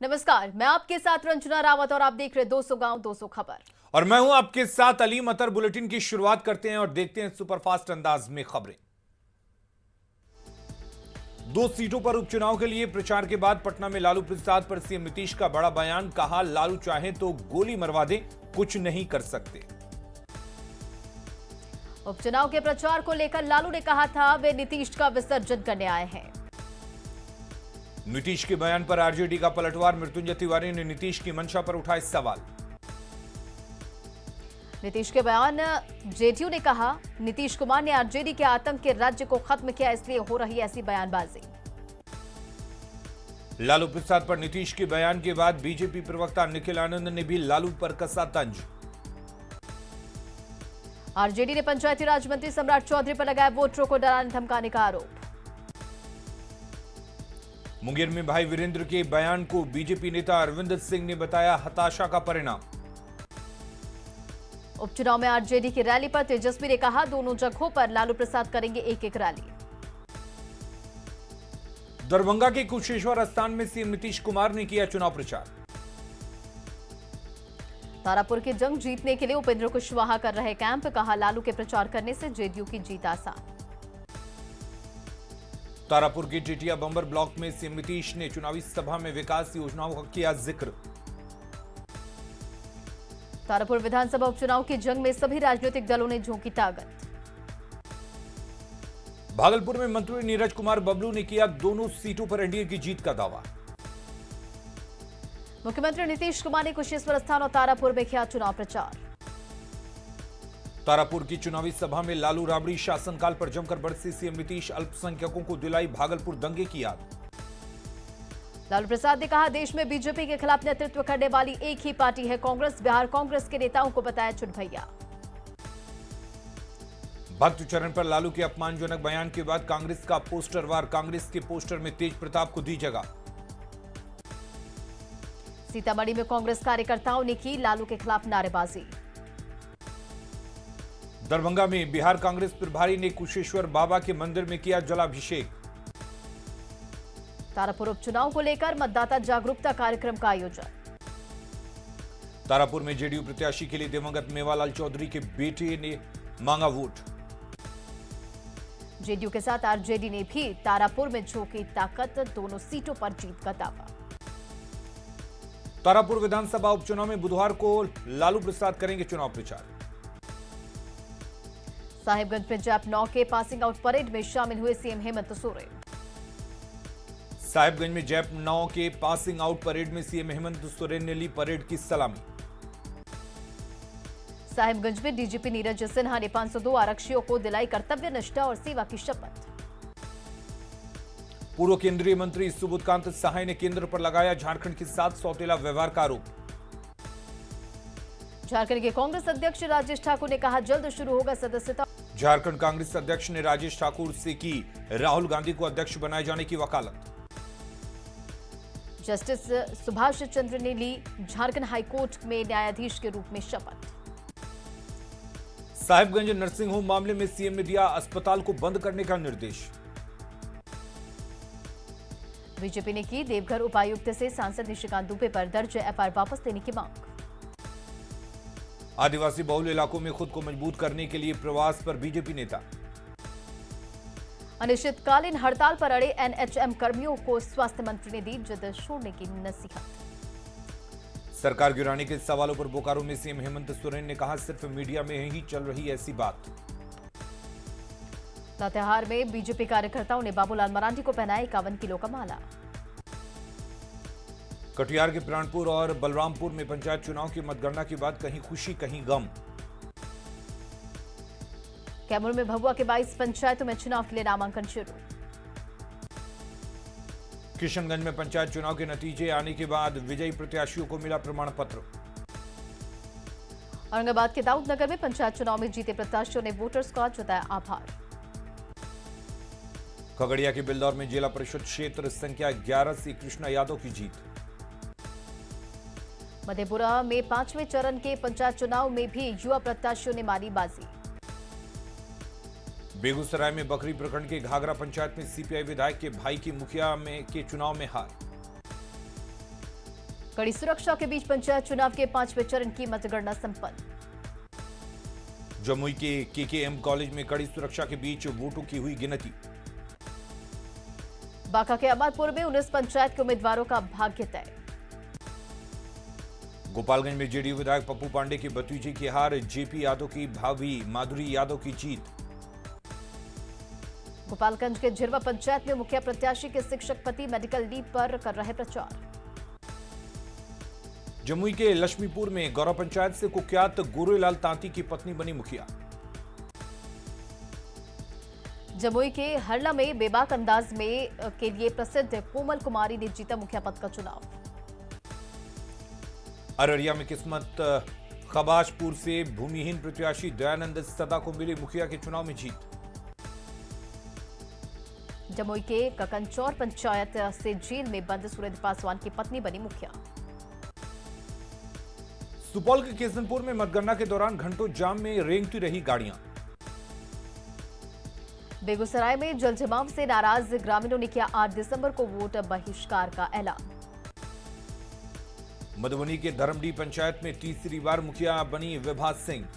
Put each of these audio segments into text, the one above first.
नमस्कार, मैं आपके साथ रंजना रावत और आप देख रहे 200 गांव 200 खबर। और मैं हूं आपके साथ अली मतर। बुलेटिन की शुरुआत करते हैं और देखते हैं सुपरफास्ट अंदाज में खबरें। 2 सीटों पर उपचुनाव के लिए प्रचार के बाद पटना में लालू प्रसाद पर सीएम नीतीश का बड़ा बयान। कहा, लालू चाहे तो गोली मरवा दे, कुछ नहीं कर सकते। उपचुनाव के प्रचार को लेकर लालू ने कहा था वे नीतीश का विसर्जन करने आए हैं। नीतीश के बयान पर आरजेडी का पलटवार। मृत्युंजय तिवारी ने नीतीश की मंशा पर उठाए सवाल। नीतीश के बयान, जेडीयू ने कहा नीतीश कुमार ने आरजेडी के आतंक के राज्य को खत्म किया, इसलिए हो रही ऐसी बयानबाजी। लालू प्रसाद पर नीतीश के बयान के बाद बीजेपी प्रवक्ता निखिल आनंद ने भी लालू पर कसा तंज। आरजेडी ने पंचायती राज मंत्री सम्राट चौधरी पर लगाया वोटरों को डराने धमकाने का आरोप। मुंगेर में भाई वीरेंद्र के बयान को बीजेपी नेता अरविंद सिंह ने बताया हताशा का परिणाम। उपचुनाव में आरजेडी की रैली पर तेजस्वी ने कहा दोनों जगहों पर लालू प्रसाद करेंगे एक एक रैली। दरभंगा के कुशेश्वर स्थान में सीएम नीतीश कुमार ने किया चुनाव प्रचार। तारापुर की जंग जीतने के लिए उपेंद्र कुशवाहा कर रहे कैंप। कहा, लालू के प्रचार करने से जेडीयू की जीत आसान। तारापुर के टिटिया बंबर ब्लॉक में सीएम नीतीश ने चुनावी सभा में विकास योजनाओं का किया जिक्र। तारापुर विधानसभा उपचुनाव की जंग में सभी राजनीतिक दलों ने झोंकी ताकत। भागलपुर में मंत्री नीरज कुमार बबलू ने किया दोनों सीटों पर एनडीए की जीत का दावा। मुख्यमंत्री नीतीश कुमार ने कुशेश्वर स्थान और तारापुर में किया चुनाव प्रचार। तारापुर की चुनावी सभा में लालू राबड़ी शासनकाल पर जमकर बरसे सीएम नीतीश। अल्पसंख्यकों को दिलाई भागलपुर दंगे की याद। लालू प्रसाद ने कहा, देश में बीजेपी के खिलाफ नेतृत्व करने वाली एक ही पार्टी है कांग्रेस। बिहार कांग्रेस के नेताओं को बताया चुनभैया। भक्त चरण पर लालू के अपमानजनक बयान के बाद कांग्रेस का पोस्टर वार। कांग्रेस के पोस्टर में तेज प्रताप को दी जगह। सीतामढ़ी में कांग्रेस कार्यकर्ताओं ने की लालू के खिलाफ नारेबाजी। दरभंगा में बिहार कांग्रेस प्रभारी ने कुशेश्वर बाबा के मंदिर में किया जलाभिषेक। तारापुर उपचुनाव को लेकर मतदाता जागरूकता कार्यक्रम का आयोजन। तारापुर में जेडीयू प्रत्याशी के लिए दिवंगत मेवालाल चौधरी के बेटे ने मांगा वोट। जेडीयू के साथ आरजेडी ने भी तारापुर में झोंकी ताकत, दोनों सीटों पर जीत का दावा। तारापुर विधानसभा उपचुनाव में बुधवार को लालू प्रसाद करेंगे चुनाव प्रचार। साहिबगंज में जैप 9 के पासिंग आउट परेड में शामिल हुए सीएम हेमंत सोरेन। साहिबगंज में जैप 9 के पासिंग आउट परेड में सीएम हेमंत सोरेन ने ली परेड की सलामी। साहिबगंज में डीजीपी नीरज सिन्हा ने 502 आरक्षियों को दिलाई कर्तव्य निष्ठा और सेवा की शपथ। पूर्व केंद्रीय मंत्री सुबोधकांत सहाय ने केंद्र पर लगाया झारखंड के साथ सौतेला व्यवहार का आरोप। झारखंड के कांग्रेस अध्यक्ष राजेश ठाकुर ने कहा जल्द शुरू होगा सदस्यता। झारखंड कांग्रेस अध्यक्ष ने राजेश ठाकुर से की राहुल गांधी को अध्यक्ष बनाए जाने की वकालत। जस्टिस सुभाष चंद्र ने ली झारखंड हाईकोर्ट में न्यायाधीश के रूप में शपथ। साहिबगंज नर्सिंग होम मामले में सीएम ने दिया अस्पताल को बंद करने का निर्देश। बीजेपी ने की देवघर उपायुक्त से सांसद निशिकांत दुबे पर दर्ज एफआईआर वापस लेने की मांग। आदिवासी बहुल इलाकों में खुद को मजबूत करने के लिए प्रवास पर बीजेपी नेता। अनिश्चितकालीन हड़ताल पर अड़े एनएचएम कर्मियों को स्वास्थ्य मंत्री ने दी जिद छोड़ने की नसीहत। सरकार गिराने के सवालों पर बोकारो में सीएम हेमंत सोरेन ने कहा सिर्फ मीडिया में ही चल रही ऐसी बात। लातेहार में बीजेपी कार्यकर्ताओं ने बाबूलाल मरांडी को पहनाया 51 किलो का माला। कटिहार के प्राणपुर और बलरामपुर में पंचायत चुनाव की मतगणना के बाद कहीं खुशी कहीं गम। कैमूर में भभुआ के 22 पंचायतों में चुनाव के लिए नामांकन शुरू। किशनगंज में पंचायत चुनाव के नतीजे आने के बाद विजयी प्रत्याशियों को मिला प्रमाण पत्र। औरंगाबाद के दाऊदनगर में पंचायत चुनाव में जीते प्रत्याशियों ने वोटर्स का जताया आभार। खगड़िया के बिलदौर में जिला परिषद क्षेत्र संख्या 11 से कृष्णा यादव की जीत। मधेपुरा में 5वें चरण के पंचायत चुनाव में भी युवा प्रत्याशियों ने मारी बाजी। बेगूसराय में बकरी प्रखंड के घाघरा पंचायत में सीपीआई विधायक के भाई की मुखिया के चुनाव में हार। कड़ी सुरक्षा के बीच पंचायत चुनाव के 5वें चरण की मतगणना संपन्न। जमुई के केकेएम कॉलेज में कड़ी सुरक्षा के बीच वोटों की हुई गिनती। बांका के अहमदपुर में 19 पंचायत के उम्मीदवारों का भाग्य तय। गोपालगंज में जेडीयू विधायक पप्पू पांडे की भतीजी की हार, जेपी यादव की भाभी माधुरी यादव की जीत। गोपालगंज के झिरवा पंचायत में मुखिया प्रत्याशी के शिक्षक पति मेडिकल लीव पर कर रहे प्रचार। जमुई के लक्ष्मीपुर में गौरव पंचायत से कुख्यात गोरेलाल तांती की पत्नी बनी मुखिया। जमुई के हरला में बेबाक अंदाज में के लिए प्रसिद्ध कोमल कुमारी ने जीता मुखिया पद का चुनाव। अररिया में किस्मत खबाजपुर से भूमिहीन प्रत्याशी दयानंद सदा को मिली मुखिया के चुनाव में जीत। जमुई के ककनचौर पंचायत से जेल में बंद सूरज पासवान की पत्नी बनी मुखिया। सुपौल के किशनपुर में मतगणना के दौरान घंटों जाम में रेंगती रही गाड़ियां। बेगूसराय में जल जमाव से नाराज ग्रामीणों ने किया 8 दिसंबर को वोट बहिष्कार का ऐलान। मधुबनी के धर्मडी पंचायत में तीसरी बार मुखिया बनी विभा सिंह।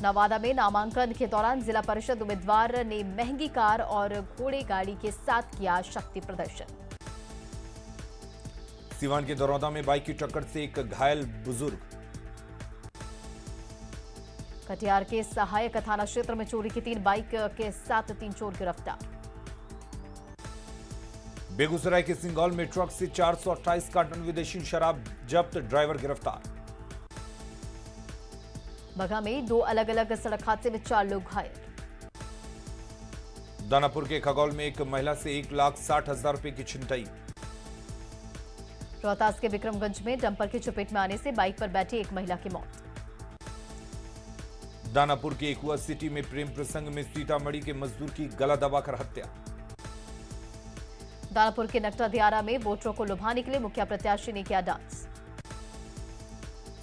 नवादा में नामांकन के दौरान जिला परिषद उम्मीदवार ने महंगी कार और घोड़े गाड़ी के साथ किया शक्ति प्रदर्शन। सिवान के दरौदा में बाइक की टक्कर से एक घायल बुजुर्ग। कटिहार के सहायक थाना क्षेत्र में चोरी की 3 बाइक के साथ 3 चोर गिरफ्तार। बेगूसराय के सिंगौल में ट्रक से 428 कार्टन विदेशी शराब जब्त, ड्राइवर गिरफ्तार। बगहा में 2 अलग अलग सड़क हादसे में 4 लोग घायल। दानापुर के खगौल में एक महिला से 1,60,000 रुपए की छिनतई। रोहतास के विक्रमगंज में डंपर की चपेट में आने से बाइक पर बैठी एक महिला की मौत। दानापुर के एकुआ सिटी में प्रेम प्रसंग में सीतामढ़ी के मजदूर की गला दबाकर हत्या। दानापुर के नकटा दियारा में वोटरों को लुभाने के लिए मुखिया प्रत्याशी ने किया डांस।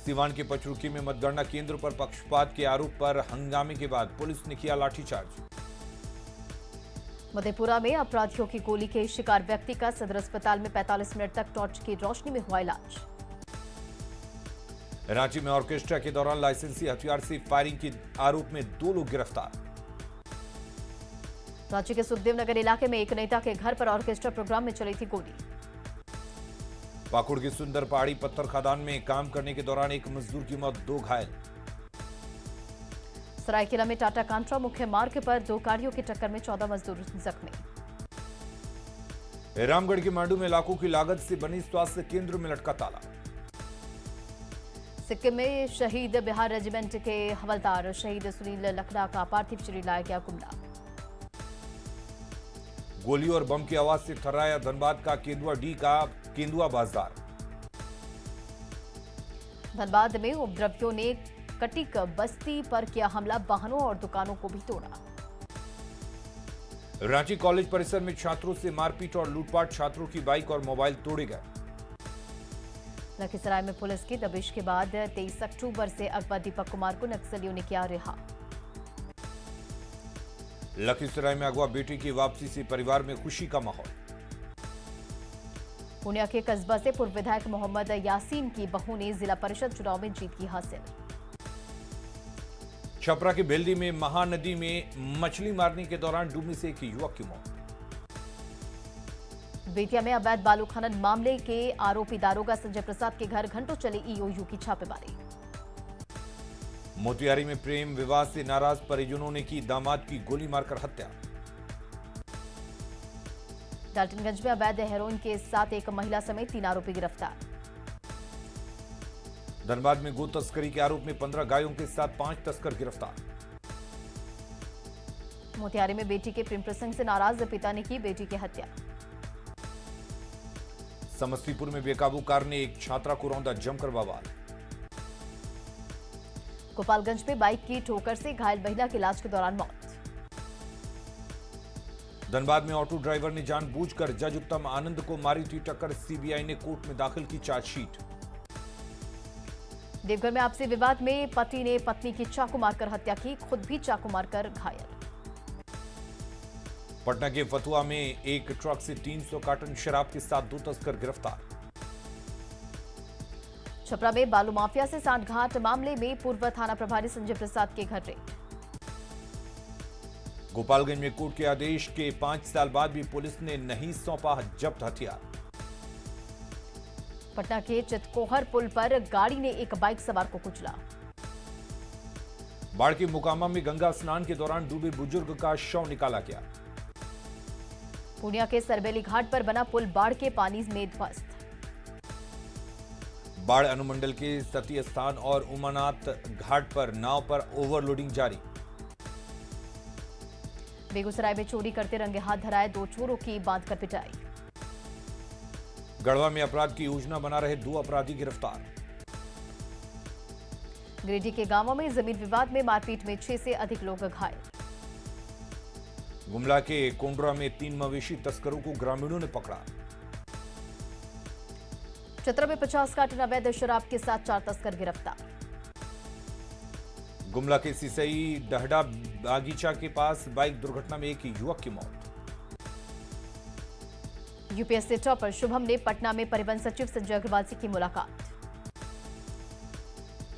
सिवान के पचरुखी में मतगणना केंद्र पर पक्षपात के आरोप पर हंगामे के बाद पुलिस ने किया लाठीचार्ज। मधेपुरा में अपराधियों की गोली के शिकार व्यक्ति का सदर अस्पताल में 45 मिनट तक टॉर्च की रोशनी में हुआ इलाज। रांची में ऑर्केस्ट्रा के दौरान लाइसेंसी हथियार से फायरिंग के आरोप में 2 लोग गिरफ्तार। रांची के सुखदेव नगर इलाके में एक नेता के घर पर ऑर्केस्ट्रा प्रोग्राम में चली थी गोली। पाकुड़ की सुंदर पहाड़ी पत्थर खदान में काम करने के दौरान एक मजदूर की मौत, 2 घायल। सरायकेला में टाटा कांट्रा मुख्य मार्ग पर 2 गाड़ियों की टक्कर में 14 मजदूर जख्मी। रामगढ़ के मांडू में लाखों की लागत से बनी स्वास्थ्य केंद्र में लटका ताला। सिक्किम में शहीद बिहार रेजिमेंट के हवलदार शहीद सुनील लखड़ा का पार्थिव शरीर लाया गया कुंडा। गोली और बम की आवाज से थर्राया धनबाद का केंदुआ डी का केंदुआ बाजार। धनबाद में उपद्रवियों ने कटिक बस्ती पर किया हमला, वाहनों और दुकानों को भी तोड़ा। रांची कॉलेज परिसर में छात्रों से मारपीट और लूटपाट, छात्रों की बाइक और मोबाइल तोड़े गए। लखीसराय में पुलिस की दबिश के बाद 23 अक्टूबर से अगवा दीपक कुमार को नक्सलियों ने किया रिहा। लखीसराय में अगवा बेटी की वापसी से परिवार में खुशी का माहौल। पुनिया के कस्बा से पूर्व विधायक मोहम्मद यासीन की बहू ने जिला परिषद चुनाव में जीत की हासिल। छपरा के बेल्दी में महानदी में मछली मारने के दौरान डूबने से एक युवक की मौत। बेतिया में अवैध बालू खनन मामले के आरोपी दारोगा संजय प्रसाद के घर घंटों चले ईओयू की छापेमारी। मोतिहारी में प्रेम विवाद से नाराज परिजनों ने की दामाद की गोली मारकर हत्या। डाल्टनगंज में अवैध हेरोइन के साथ एक महिला समेत 3 आरोपी गिरफ्तार। धनबाद में गो तस्करी के आरोप में 15 गायों के साथ 5 तस्कर गिरफ्तार। मोतिहारी में बेटी के प्रेम प्रसंग से नाराज पिता ने की बेटी की हत्या। समस्तीपुर में बेकाबू कार ने एक छात्रा को रौंदा, जमकर बवाल। गोपालगंज में बाइक की ठोकर से घायल महिला की इलाज के दौरान मौत। धनबाद में ऑटो ड्राइवर ने जानबूझकर जज उत्तम आनंद को मारी थी टक्कर, सीबीआई ने कोर्ट में दाखिल की चार्जशीट। देवघर में आपसी विवाद में पति ने पत्नी की चाकू मारकर हत्या की, खुद भी चाकू मारकर घायल। पटना के फतुहा में एक ट्रक से 300 कार्टन शराब के साथ 2 तस्कर गिरफ्तार। छपरा में बालू माफिया से सांठगांठ मामले में पूर्व थाना प्रभारी संजय प्रसाद के घर रेड। गोपालगंज में कोर्ट के आदेश के 5 साल बाद भी पुलिस ने नहीं सौंपा जब्त हथियार। पटना के चितकोहर पुल पर गाड़ी ने एक बाइक सवार को कुचला। बाढ़ के मोकामा में गंगा स्नान के दौरान डूबे बुजुर्ग का शव निकाला गया। पूर्णिया के सरबेली घाट पर बना पुल बाढ़ के पानी में ध्वस्त। बाढ़ अनुमंडल के सती स्थान और उमानाथ घाट पर नाव पर ओवरलोडिंग जारी। बेगूसराय में चोरी करते रंगे हाथ धराए 2 चोरों की बांधकर पिटाई। गढ़वा में अपराध की योजना बना रहे 2 अपराधी गिरफ्तार। गिरिडीह के गांवों में जमीन विवाद में मारपीट में 6 से अधिक लोग घायल। गुमला के कोंडरा में 3 मवेशी तस्करों को ग्रामीणों ने पकड़ा। चतरा में 50 कार्टन अवैध शराब के साथ 4 तस्कर गिरफ्तार। गुमला के सिसई डहडा बागीचा के पास बाइक दुर्घटना में एक युवक की मौत। यूपीएससी टॉपर शुभम ने पटना में परिवहन सचिव संजय अग्रवाल से की मुलाकात।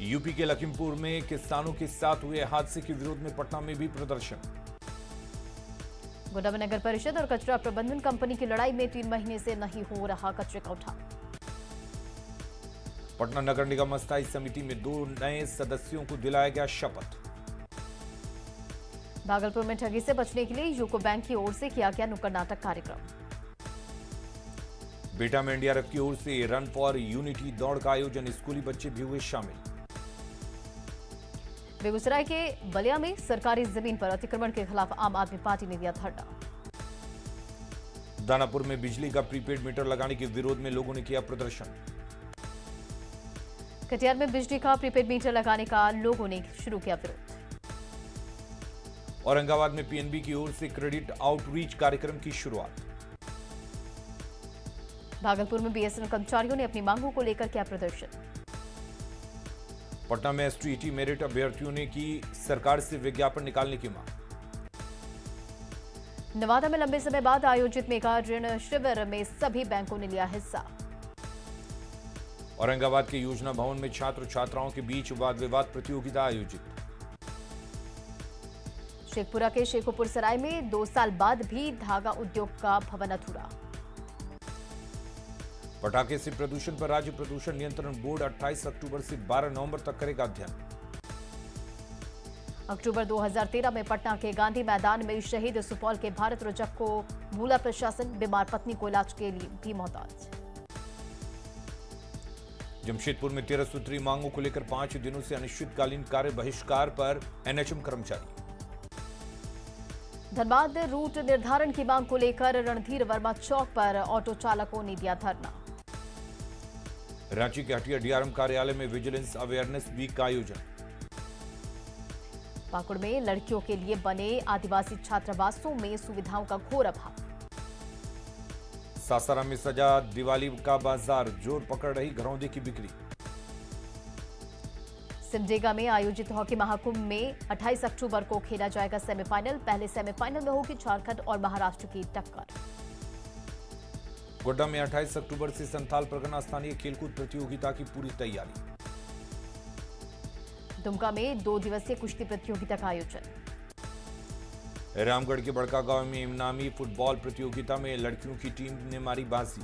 यूपी के लखीमपुर में किसानों के साथ हुए हादसे के विरोध में पटना में भी प्रदर्शन। गोड्डा में नगर परिषद और कचरा प्रबंधन कंपनी की लड़ाई में 3 महीने से नहीं हो रहा कचरे का उठाव। पटना नगर निगम स्थायी समिति में 2 नए सदस्यों को दिलाया गया शपथ। भागलपुर में ठगी से बचने के लिए यूको बैंक की ओर से किया गया नुक्कड़ नाटक कार्यक्रम। बेटा में एनडीआरएफ की ओर से रन फॉर यूनिटी दौड़ का आयोजन, स्कूली बच्चे भी हुए शामिल। बेगूसराय के बलिया में सरकारी जमीन पर अतिक्रमण के खिलाफ आम आदमी पार्टी ने दिया धरना। दानापुर में बिजली का प्रीपेड मीटर लगाने के विरोध में लोगों ने किया प्रदर्शन। कटिहार में बिजली का प्रीपेड मीटर लगाने का लोगों ने शुरू किया विरोध। औरंगाबाद में पीएनबी की ओर से क्रेडिट आउटरीच कार्यक्रम की शुरुआत। भागलपुर में बीएसएनएल कर्मचारियों ने अपनी मांगों को लेकर किया प्रदर्शन। पटना में एसटीईटी मेरिट अभ्यर्थियों ने की सरकार से विज्ञापन निकालने की मांग। नवादा में लंबे समय बाद आयोजित मेगा ऋण शिविर में सभी बैंकों ने लिया हिस्सा। औरंगाबाद के योजना भवन में छात्र छात्राओं के बीच वाद विवाद प्रतियोगिता आयोजित। शेखपुरा के शेखोपुर सराय में 2 साल बाद भी धागा उद्योग का भवन अधूरा। पटाखे से प्रदूषण पर राज्य प्रदूषण नियंत्रण बोर्ड 28 अक्टूबर से 12 नवंबर तक करेगा अध्ययन। अक्टूबर 2013 में पटना के गांधी मैदान में शहीद सुपौल के भारत रजक को भूला प्रशासन, बीमार पत्नी को इलाज के लिए भी मोहताज। जमशेदपुर में 13 सूत्री मांगों को लेकर 5 दिनों से अनिश्चितकालीन कार्य बहिष्कार पर एनएचएम कर्मचारी। धनबाद रूट निर्धारण की मांग को लेकर रणधीर वर्मा चौक पर ऑटो चालकों ने दिया धरना। रांची के हटिया डीआरएम कार्यालय में विजिलेंस अवेयरनेस वीक का आयोजन। पाकुड़ में लड़कियों के लिए बने आदिवासी छात्रावासों में सुविधाओं का घोर अभाव। सासाराम में सजा दिवाली का बाजार, जोर पकड़ रही घरौंदे की बिक्री। सिमडेगा में आयोजित हॉकी महाकुंभ में 28 अक्टूबर को खेला जाएगा सेमीफाइनल। पहले सेमीफाइनल में होगी झारखंड और महाराष्ट्र की टक्कर। गोड्डा में 28 अक्टूबर से संथाल परगना स्थानीय खेलकूद प्रतियोगिता की पूरी तैयारी। दुमका में 2 दिवसीय कुश्ती प्रतियोगिता का आयोजन। रामगढ़ के बड़का गांव में इनामी फुटबॉल प्रतियोगिता में लड़कियों की टीम ने मारी बाजी।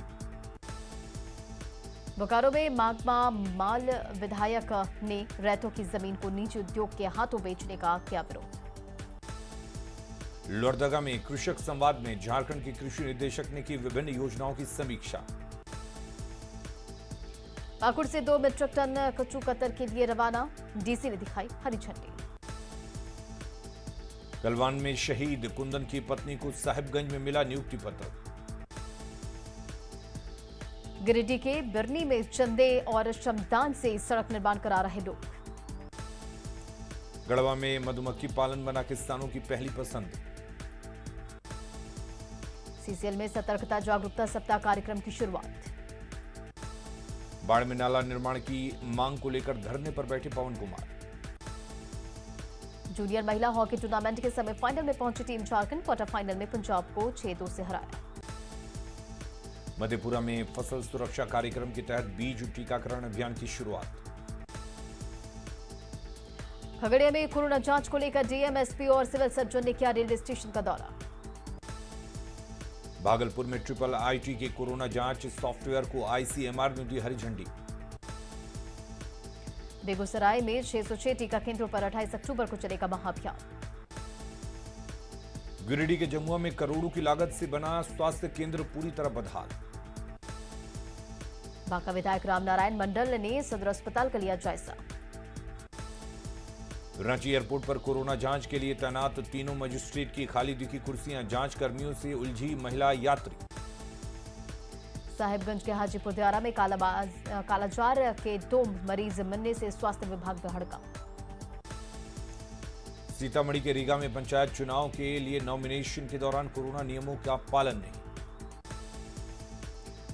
बोकारो में मागमा माल विधायक ने रैतों की जमीन को निजी उद्योग के हाथों बेचने का किया विरोध। लोहरदगा में कृषक संवाद में झारखंड के कृषि निदेशक ने की विभिन्न योजनाओं की समीक्षा। पाकुड़ से 2 मीट्रिक टन कच्चू कतर के लिए रवाना, डीसी ने दिखाई हरी झंडी। गलवान में शहीद कुंदन की पत्नी को साहिबगंज में मिला नियुक्ति पत्र। गिरिडीह के बिरनी में चंदे और श्रमदान से सड़क निर्माण करा रहे लोग। गढ़वा में मधुमक्खी पालन बना किसानों की पहली पसंद। सीसीएल में सतर्कता जागरूकता सप्ताह कार्यक्रम की शुरुआत। बाढ़ में नाला निर्माण की मांग को लेकर धरने पर बैठे पवन कुमार। जूनियर महिला हॉकी टूर्नामेंट के सेमीफाइनल में पहुंची टीम झारखंड, क्वार्टर फाइनल में पंजाब को 6-2 से हराया। मधेपुरा में फसल सुरक्षा कार्यक्रम के तहत बीज टीकाकरण अभियान की शुरुआत। खगड़िया में कोरोना जांच को लेकर डीएम, एसपी और सिविल सर्जन ने किया रेलवे स्टेशन का दौरा। भागलपुर में ट्रिपल आईटी के कोरोना जांच सॉफ्टवेयर को आईसीएमआर ने दी हरी झंडी। बेगूसराय में 606 टीका केंद्रों पर 28 अक्टूबर को चलेगा महाअभियान। गिरिडीह के जमुआ में करोड़ों की लागत से बना स्वास्थ्य केंद्र पूरी तरह बदहाल। बांका विधायक रामनारायण मंडल ने सदर अस्पताल का लिया जायजा। रांची एयरपोर्ट पर कोरोना जांच के लिए तैनात तीनों मजिस्ट्रेट की खाली दिखी कुर्सियां, जांच कर्मियों से उलझी महिला यात्री। साहिबगंज के हाजीपुर दियारा में कालाजार के 2 मरीज मिलने से स्वास्थ्य विभाग में हड़कंप। सीतामढ़ी के रीगा में पंचायत चुनाव के लिए नॉमिनेशन के दौरान कोरोना नियमों का पालन नहीं।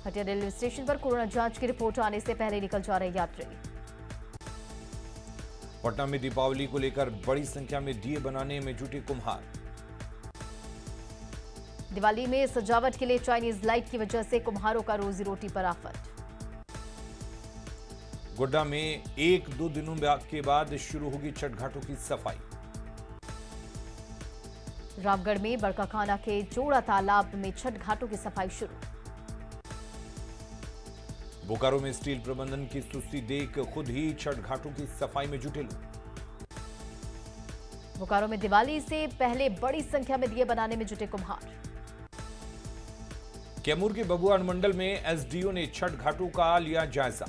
हटिया रेलवे स्टेशन पर कोरोना जांच की रिपोर्ट आने से पहले निकल जा रहे यात्री। पटना में दीपावली को लेकर बड़ी संख्या में दिए बनाने में जुटे कुम्हार। दिवाली में सजावट के लिए चाइनीज लाइट की वजह से कुम्हारों का रोजी रोटी पर आफत। गोड्डा में 1-2 दिनों के बाद शुरू होगी छठ घाटों की सफाई। रामगढ़ में बड़काखाना के जोड़ा तालाब में छठ घाटों की सफाई शुरू। बोकारो में स्टील प्रबंधन की सुस्ती देख खुद ही छठ घाटों की सफाई में जुटे लोग। बोकारो में दिवाली से पहले बड़ी संख्या में दिए बनाने में जुटे कुम्हार। कैमूर के बबुआ अनुमंडल में एसडीओ ने छठ घाटों का लिया जायजा।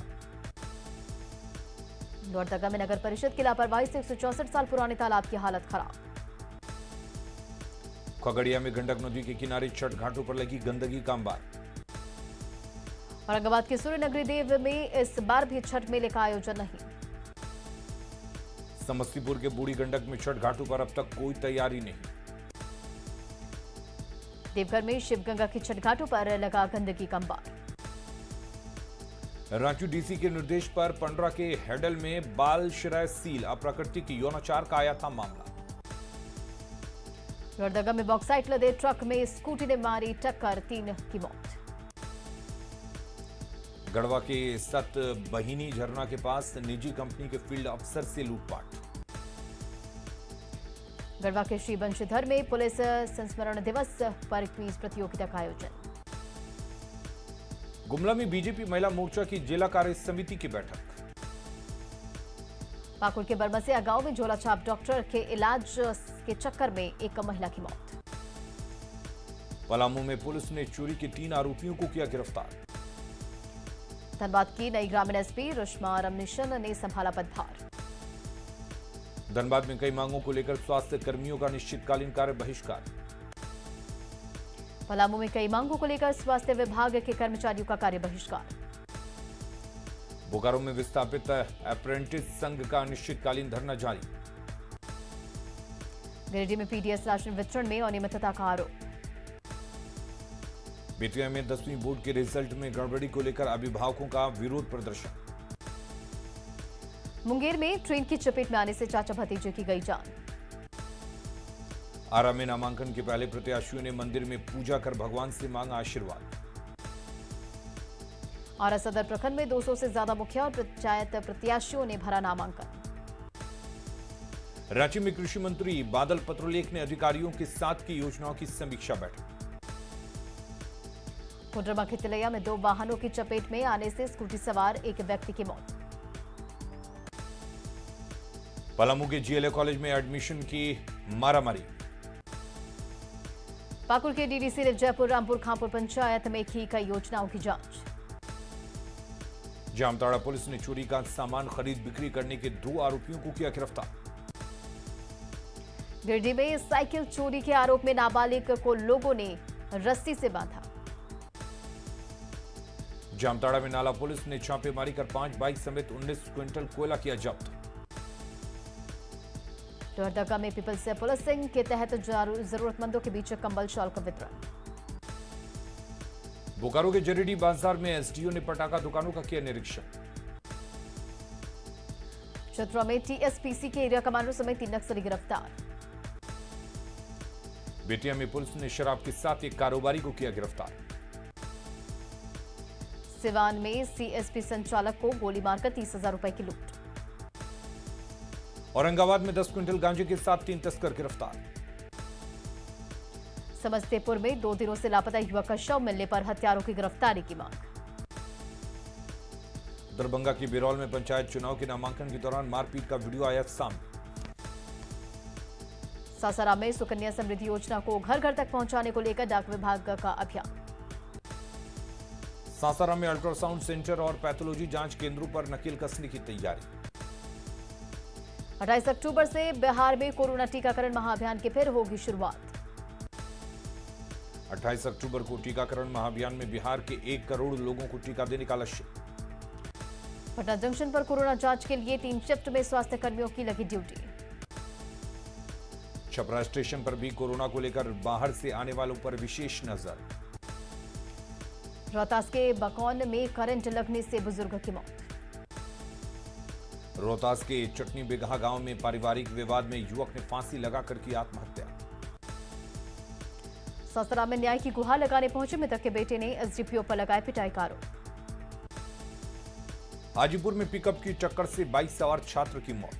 लोहरदगा में नगर परिषद की लापरवाही से 164 साल पुराने तालाब की हालत खराब। खगड़िया में गंडक नदी के किनारे छठ घाटों पर लगी गंदगी का अंबार। औरंगाबाद के सूर्य नगरी देव में इस बार भी छठ मेले का आयोजन नहीं। समस्तीपुर के बूढ़ी गंडक में छठ घाटों पर अब तक कोई तैयारी नहीं। देवघर में शिवगंगा की छठ घाटों पर लगा गंदगी का अंबार। रांची डीसी के निर्देश पर पंडरा के हेडल में बाल श्रय सील अप्राकृतिक यौनाचार का आया था मामला। लोहरदगा में बॉक्साइट लदे ट्रक में स्कूटी ने मारी टक्कर, 3 की मौत। गढ़वा के सत बहिनी झरना के पास निजी कंपनी के फील्ड अफसर से लूटपाट। गढ़वा के श्री बंशीधर में पुलिस संस्मरण दिवस पर क्विज प्रतियोगिता का आयोजन। गुमला में बीजेपी महिला मोर्चा की जिला कार्य समिति की बैठक। पाकुड़ के बरमसिया गांव में झोलाछाप डॉक्टर के इलाज के चक्कर में एक महिला की मौत। पलामू में पुलिस ने चोरी के 3 आरोपियों को किया गिरफ्तार। धनबाद की नई ग्रामीण एसपी रुश्मा रमनिशन ने संभाला पदभार। धनबाद में कई मांगों को लेकर स्वास्थ्य कर्मियों का निश्चितकालीन कार्य बहिष्कार। पलामू में कई मांगों को लेकर स्वास्थ्य विभाग के कर्मचारियों का कार्य बहिष्कार। बोकारो में विस्थापित अप्रेंटिस संघ का अनिश्चितकालीन धरना जारी। गिरिडीह में पीडीएस राशन वितरण में अनियमितता का आरोप। बेतिया में 10वीं बोर्ड के रिजल्ट में गड़बड़ी को लेकर अभिभावकों का विरोध प्रदर्शन। मुंगेर में ट्रेन की चपेट में आने से चाचा भतीजे की गई जान। आरा में नामांकन के पहले प्रत्याशियों ने मंदिर में पूजा कर भगवान से मांगा आशीर्वाद। आरा सदर प्रखंड में 200 से ज्यादा मुखिया और पंचायत प्रत्याशियों ने भरा नामांकन। रांची में कृषि मंत्री बादल पत्रलेख ने अधिकारियों के साथ की योजनाओं की समीक्षा बैठक। कोडरमा के तिलैया में 2 वाहनों की चपेट में आने से स्कूटी सवार एक व्यक्ति की मौत। पलामू के जीएलए कॉलेज में एडमिशन की मारामारी। पाकुड़ के डीडीसी ने जयपुर रामपुर खांपुर पंचायत में की कई योजनाओं की जांच। जामताड़ा पुलिस ने चोरी का सामान खरीद बिक्री करने के 2 आरोपियों को किया गिरफ्तार। गिरिडीह में साइकिल चोरी के आरोप में नाबालिग को लोगों ने रस्सी से बांधा। जामताड़ा में नाला पुलिस ने छापेमारी कर 5 बाइक समेत 19 क्विंटल कोयला किया जब्त। लोहरदगा में पीपल्स पुलिसिंग के तहत जरूरतमंदों के बीच कंबल शॉल का वितरण। बोकारो के जरीडीह बाजार में एसडीओ ने पटाखा दुकानों का किया निरीक्षण। चतरा में टीएसपीसी के एरिया कमांडर समेत 3 नक्सली गिरफ्तार। बेतिया में पुलिस ने शराब के साथ एक कारोबारी को किया गिरफ्तार। सिवान में सीएसपी संचालक को गोली मारकर 30,000 रुपए की लूट। औरंगाबाद में 10 क्विंटल गांजे के साथ 3 तस्कर गिरफ्तार। समस्तीपुर में 2 दिनों से लापता युवक का शव मिलने पर हत्यारों की गिरफ्तारी की मांग। दरभंगा की बिरौल में पंचायत चुनाव के नामांकन के दौरान मारपीट का वीडियो आया सामने। सासाराम में सुकन्या समृद्धि योजना को घर घर तक पहुंचाने को लेकर डाक विभाग का अभियान। सासाराम में अल्ट्रासाउंड सेंटर और पैथोलॉजी जांच केंद्रों पर नकेल कसने की तैयारी। 28 अक्टूबर से बिहार में कोरोना टीकाकरण महाअभियान की फिर होगी शुरुआत। 28 अक्टूबर को टीकाकरण महाअभियान में बिहार के 1 करोड़ लोगों को टीका देने का लक्ष्य। पटना जंक्शन पर कोरोना जांच के लिए 3 शिफ्ट में स्वास्थ्य कर्मियों की लगी ड्यूटी। छपरा स्टेशन पर भी कोरोना को लेकर बाहर से आने वालों पर विशेष नजर। रोहतास के बकौन में करंट लगने से बुजुर्ग की मौत। रोहतास के चटनी बिगहा गांव में पारिवारिक विवाद में युवक ने फांसी लगाकर की आत्महत्या। सासारा में न्याय की गुहार लगाने पहुंचे मृतक के बेटे ने एसडीपीओ पर लगाए पिटाई का आरोप। हाजीपुर में पिकअप की टक्कर से 22 सवार छात्र की मौत।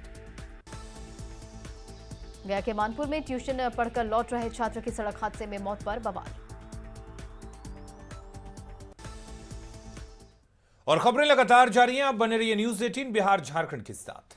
गया के मानपुर में ट्यूशन पढ़कर लौट रहे छात्र की सड़क हादसे में मौत पर बवाल। और खबरें लगातार जारी हैं। आप बने रहिए न्यूज़ 18 बिहार झारखंड के साथ।